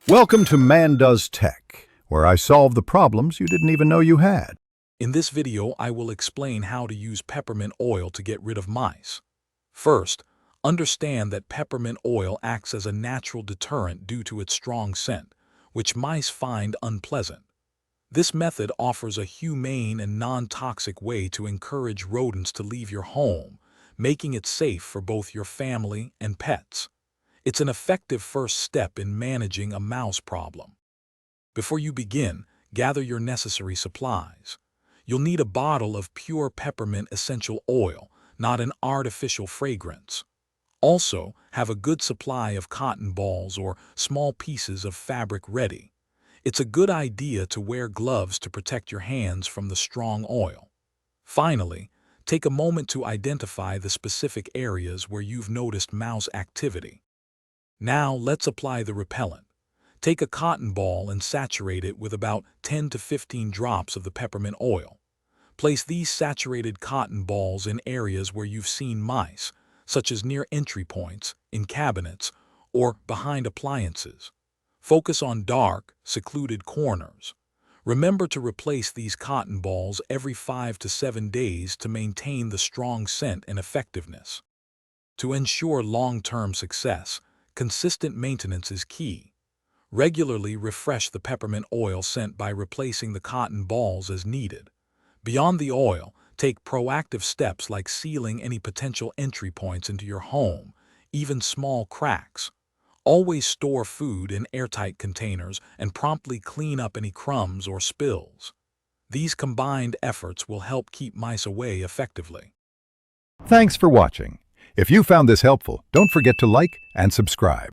Welcome to Man Does Tech, where I solve the problems you didn't even know you had. In this video, I will explain how to use peppermint oil to get rid of mice. First, understand that peppermint oil acts as a natural deterrent due to its strong scent, which mice find unpleasant. This method offers a humane and non-toxic way to encourage rodents to leave your home, making it safe for both your family and pets. It's an effective first step in managing a mouse problem. Before you begin, gather your necessary supplies. You'll need a bottle of pure peppermint essential oil, not an artificial fragrance. Also, have a good supply of cotton balls or small pieces of fabric ready. It's a good idea to wear gloves to protect your hands from the strong oil. Finally, take a moment to identify the specific areas where you've noticed mouse activity. Now let's apply the repellent. Take a cotton ball and saturate it with about 10 to 15 drops of the peppermint oil. Place these saturated cotton balls in areas where you've seen mice, such as near entry points, in cabinets, or behind appliances. Focus on dark, secluded corners. Remember to replace these cotton balls every 5 to 7 days to maintain the strong scent and effectiveness. To ensure long-term success, consistent maintenance is key. Regularly refresh the peppermint oil scent by replacing the cotton balls as needed. Beyond the oil, take proactive steps like sealing any potential entry points into your home, even small cracks. Always store food in airtight containers and promptly clean up any crumbs or spills. These combined efforts will help keep mice away effectively. Thanks for watching. If you found this helpful, don't forget to like and subscribe.